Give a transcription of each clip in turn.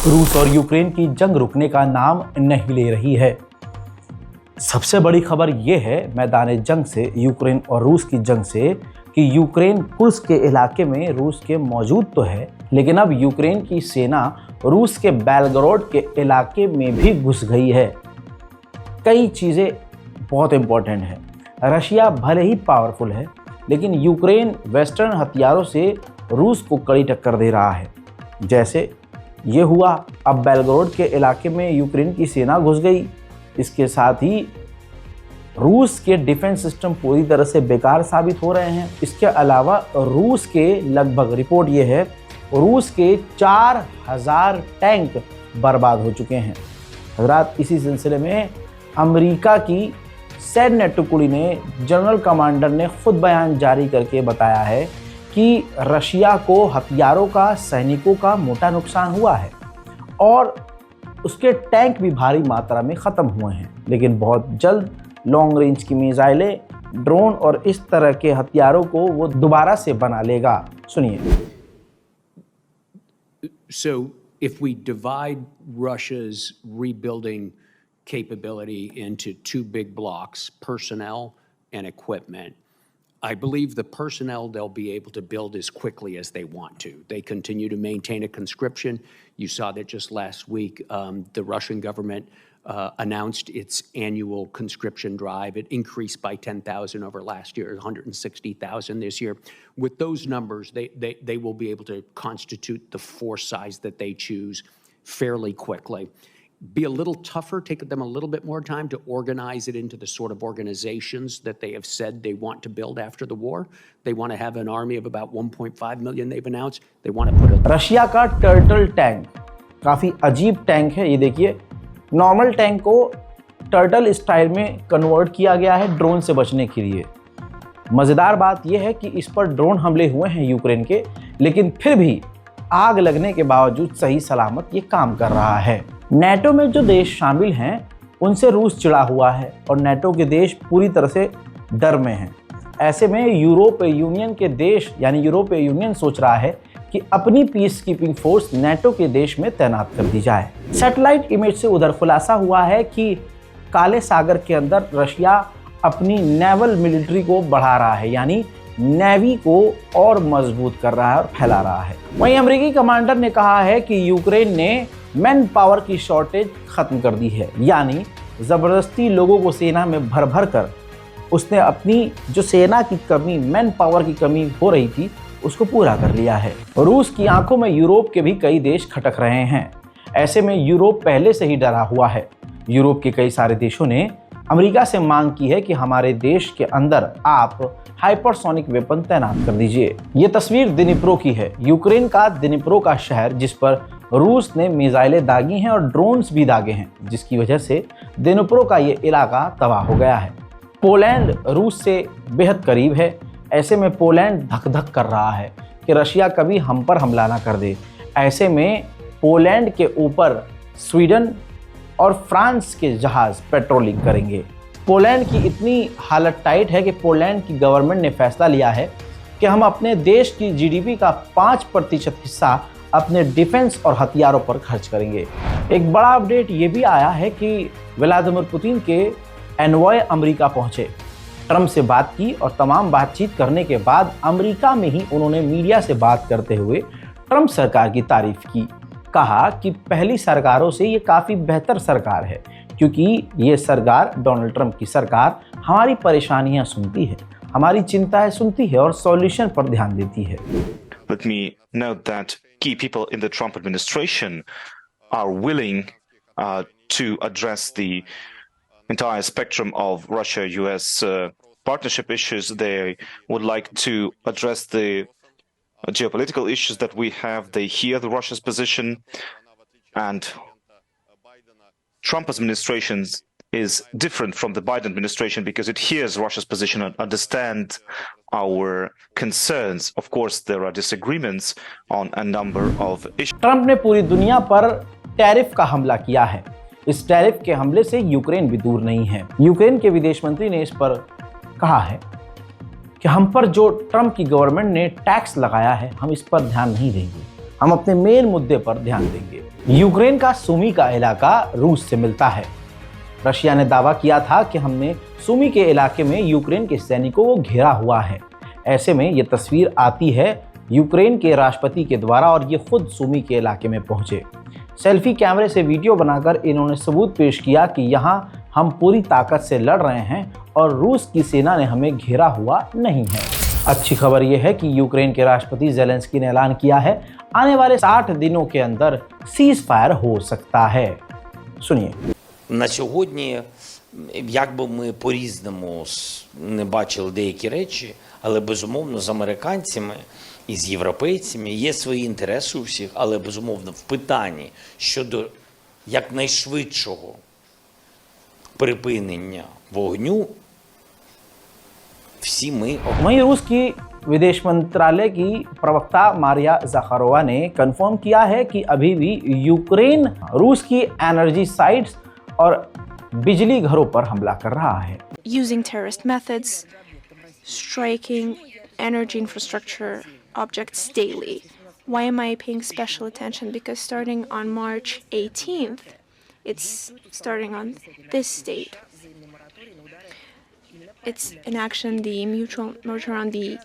रूस और यूक्रेन की जंग रुकने का नाम नहीं ले रही है। सबसे बड़ी खबर यह है मैदान जंग से, यूक्रेन और रूस की जंग से, कि यूक्रेन कुर्स्क के इलाके में रूस के मौजूद तो है, लेकिन अब यूक्रेन की सेना रूस के बेलगरोड के इलाके में भी घुस गई है। कई चीज़ें बहुत इंपॉर्टेंट है। रशिया भले ही पावरफुल है, लेकिन यूक्रेन वेस्टर्न हथियारों से रूस को कड़ी टक्कर दे रहा है। जैसे ये हुआ, अब बेलगरोड के इलाके में यूक्रेन की सेना घुस गई। इसके साथ ही रूस के डिफेंस सिस्टम पूरी तरह से बेकार साबित हो रहे हैं। इसके अलावा रूस के लगभग, रिपोर्ट ये है, रूस के 4000 टैंक बर्बाद हो चुके हैं। हजरात, इसी सिलसिले में अमेरिका की सैन्य टुकड़ी ने, जनरल कमांडर ने खुद बयान जारी करके बताया है कि रशिया को हथियारों का, सैनिकों का मोटा नुकसान हुआ है और उसके टैंक भी भारी मात्रा में ख़त्म हुए हैं। लेकिन बहुत जल्द लॉन्ग रेंज की मिसाइलें, ड्रोन और इस तरह के हथियारों को वो दोबारा से बना लेगा। सुनिए। So if we divide Russia's rebuilding capability into two big blocks, personnel and equipment, I believe the personnel they'll be able to build as quickly as they want to. They continue to maintain a conscription. You saw that just last week, the Russian government announced its annual conscription drive. It increased by 10,000 over last year, 160,000 this year. With those numbers, they will be able to constitute the force size that they choose fairly quickly. Be a little tougher, take them a little bit more time to organize it into the sort of organizations that they have said they want to build after the war. They want to have an army of about 1.5 million they've announced. They want to put a... Russia का turtle tank काफ़ी अजीब tank है। ये देखिए, normal tank को turtle style में convert किया गया है ड्रोन से बचने के लिए। मज़ेदार बात यह है कि इस पर ड्रोन हमले हुए हैं यूक्रेन के, लेकिन फिर भी आग लगने के बावजूद सही सलामत ये काम कर रहा है। नेटो में जो देश शामिल हैं उनसे रूस चिढ़ा हुआ है और नेटो के देश पूरी तरह से डर में हैं। ऐसे में यूरोपीय यूनियन के देश, यानी यूरोपीय यूनियन सोच रहा है कि अपनी पीस कीपिंग फोर्स नेटो के देश में तैनात कर दी जाए। सैटेलाइट इमेज से उधर खुलासा हुआ है कि काले सागर के अंदर रशिया अपनी नेवल मिलिट्री को बढ़ा रहा है, यानी नेवी को और मजबूत कर रहा है और फैला रहा है। वहीं अमेरिकी कमांडर ने कहा है कि यूक्रेन ने मैन पावर की शॉर्टेज खत्म कर दी है, यानी ज़बरदस्ती लोगों को सेना में भर भर कर उसने अपनी जो सेना की कमी, मैन पावर की कमी हो रही थी, उसको पूरा कर लिया है। रूस की आंखों में यूरोप के भी कई देश खटक रहे हैं। ऐसे में यूरोप पहले से ही डरा हुआ है। यूरोप के कई सारे देशों ने अमेरिका से मांग की है कि हमारे देश के अंदर आप हाइपरसोनिक वेपन तैनात कर दीजिए। ये तस्वीर दिनिप्रो की है, यूक्रेन का दिनिप्रो का शहर, जिस पर रूस ने मिसाइलें दागी हैं और ड्रोन्स भी दागे हैं, जिसकी वजह से दिनिप्रो का ये इलाका तबाह हो गया है। पोलैंड रूस से बेहद करीब है। ऐसे में पोलैंड धक धक कर रहा है कि रशिया कभी हम पर हमला ना कर दे। ऐसे में पोलैंड के ऊपर स्वीडन और फ्रांस के जहाज पेट्रोलिंग करेंगे। पोलैंड की इतनी हालत टाइट है कि पोलैंड की गवर्नमेंट ने फैसला लिया है कि हम अपने देश की जीडीपी का 5% हिस्सा अपने डिफेंस और हथियारों पर खर्च करेंगे। एक बड़ा अपडेट ये भी आया है कि व्लादिमीर पुतिन के एनवॉय अमेरिका पहुंचे, ट्रंप से बात की और तमाम बातचीत करने के बाद अमेरिका में ही उन्होंने मीडिया से बात करते हुए ट्रंप सरकार की तारीफ की। कहा कि पहली सरकारों से ये काफ़ी बेहतर सरकार है, क्योंकि ये सरकार, डोनाल्ड ट्रंप की सरकार, हमारी परेशानियां सुनती है, हमारी चिंताएं सुनती है और सॉल्यूशन पर ध्यान देती है। Let me note that key people in the Trump administration are willing to address the entire spectrum of Russia-US partnership issues. They would like to address the geopolitical issues that we have. They hear the Russia's position, and Trump administration is different from the Biden administration because it hears Russia's position and understands our concerns. Of course, there are disagreements on a number of issues. Trump ने पूरी दुनिया पर tariff का हमला किया है। इस tariff के हमले से यूक्रेन भी दूर नहीं है। यूक्रेन के विदेश मंत्री ने इस पर कहा है कि हम पर जो ट्रंप की गवर्नमेंट ने टैक्स लगाया है, हम इस पर ध्यान नहीं देंगे, हम अपने मेन मुद्दे पर ध्यान देंगे। यूक्रेन का सुमी का इलाका रूस से मिलता है। रशिया ने दावा किया था कि हमने सुमी के इलाके में यूक्रेन के सैनिकों को घेरा हुआ है। ऐसे में ये तस्वीर आती है यूक्रेन के राष्ट्रपति के द्वारा और ये खुद सुमी के इलाके में पहुंचे। सेल्फी कैमरे से वीडियो बनाकर इन्होंने सबूत पेश किया कि यहाँ हम पूरी ताकत से लड़ रहे हैं और रूस की सेना ने हमें घेरा हुआ नहीं है। अच्छी खबर यह है कि यूक्रेन के राष्ट्रपति ज़ेलेंस्की ने ऐलान किया है आने वाले 60 दिनों के अंदर सीज फायर हो सकता है। सुनिए। На сьогодні, як би ми по-різному не бачили деякі речі, але безумовно з американцями і з європейцями є свої інтереси у всіх, але безумовно в питанні щодо якнайшвидшого припинення вогню всі ми वहीं रूस की विदेश मंत्रालय की प्रवक्ता मारिया ज़खारोवा ने कंफर्म किया है कि अभी भी यूक्रेन रूस की एनर्जी साइट्स और बिजली घरों पर हमला कर रहा है। Using terrorist methods, striking energy infrastructure objects daily. Why am I paying special attention? Because starting on March 18th, it's starting on this date. It's an action, the mutual merger on the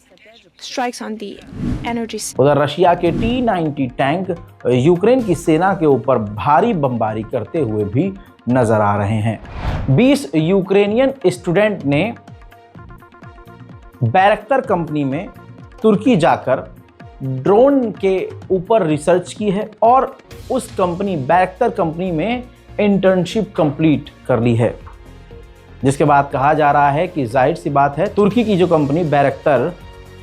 strikes on the energy. उधर Russia के T-90 tank Ukraine की सेना के ऊपर भारी बमबारी करते हुए भी नजर आ रहे हैं। 20 यूक्रेनियन स्टूडेंट ने बैरक्तर कंपनी में तुर्की जाकर ड्रोन के ऊपर रिसर्च की है और उस कंपनी बैरक्तर कंपनी में इंटर्नशिप कंप्लीट कर ली है, जिसके बाद कहा जा रहा है कि जाहिर सी बात है तुर्की की जो कंपनी बैरक्तर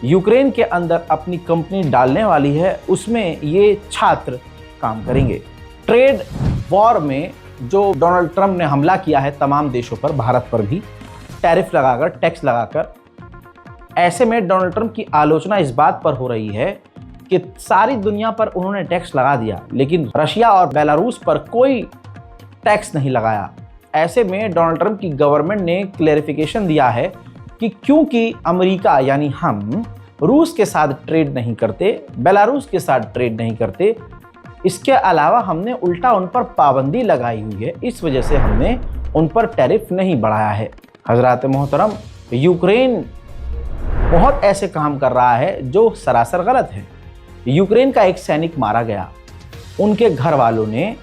यूक्रेन के अंदर अपनी कंपनी डालने वाली है उसमें ये छात्र काम करेंगे। ट्रेड वॉर में जो डोनाल्ड ट्रंप ने हमला किया है तमाम देशों पर, भारत पर भी टैरिफ लगाकर, टैक्स लगाकर, ऐसे में डोनाल्ड ट्रंप की आलोचना इस बात पर हो रही है कि सारी दुनिया पर उन्होंने टैक्स लगा दिया लेकिन रशिया और बेलारूस पर कोई टैक्स नहीं लगाया। ऐसे में डोनाल्ड ट्रंप की गवर्नमेंट ने क्लैरिफिकेशन दिया है कि क्योंकि अमेरिका यानी हम रूस के साथ ट्रेड नहीं करते, बेलारूस के साथ ट्रेड नहीं करते, इसके अलावा हमने उल्टा उन पर पाबंदी लगाई हुई है, इस वजह से हमने उन पर टैरिफ नहीं बढ़ाया है। हजरात मोहतरम, यूक्रेन बहुत ऐसे काम कर रहा है जो सरासर गलत है। यूक्रेन का एक सैनिक मारा गया, उनके घर वालों ने,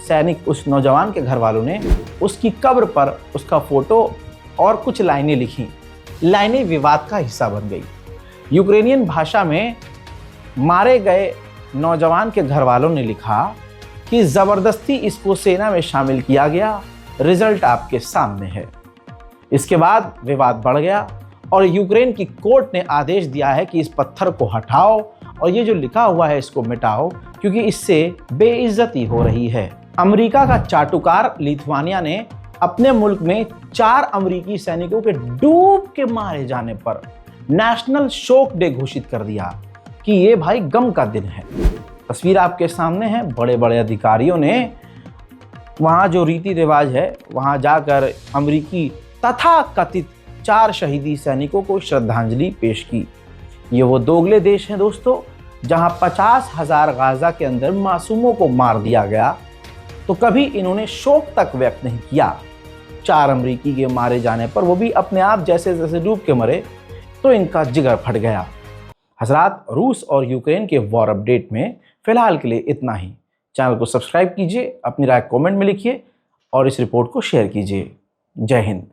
सैनिक उस नौजवान के घर वालों ने उसकी कब्र पर उसका फोटो और कुछ लाइनें लिखी। लाइनें विवाद का हिस्सा बन गई। यूक्रेनियन भाषा में मारे गए नौजवान के घर वालों ने लिखा कि ज़बरदस्ती इसको सेना में शामिल किया गया, रिजल्ट आपके सामने है। इसके बाद विवाद बढ़ गया और यूक्रेन की कोर्ट ने आदेश दिया है कि इस पत्थर को हटाओ और ये जो लिखा हुआ है इसको मिटाओ क्योंकि इससे बेइज्जती हो रही है। अमेरिका का चाटुकार लिथुआनिया ने अपने मुल्क में 4 अमेरिकी सैनिकों के डूब के मारे जाने पर नेशनल शोक डे घोषित कर दिया कि ये भाई गम का दिन है। तस्वीर आपके सामने है। बड़े बड़े अधिकारियों ने वहाँ जो रीति रिवाज है वहाँ जाकर अमेरिकी तथा कथित 4 शहीदी सैनिकों को श्रद्धांजलि पेश की। ये वो दोगले देश हैं दोस्तों जहाँ 50,000 गाजा के अंदर मासूमों को मार दिया गया तो कभी इन्होंने शोक तक व्यक्त नहीं किया। 4 अमेरिकी के मारे जाने पर, वो भी अपने आप जैसे जैसे डूब के मरे तो इनका जिगर फट गया। हजरात, रूस और यूक्रेन के वॉर अपडेट में फिलहाल के लिए इतना ही। चैनल को सब्सक्राइब कीजिए, अपनी राय कमेंट में लिखिए और इस रिपोर्ट को शेयर कीजिए। जय हिंद।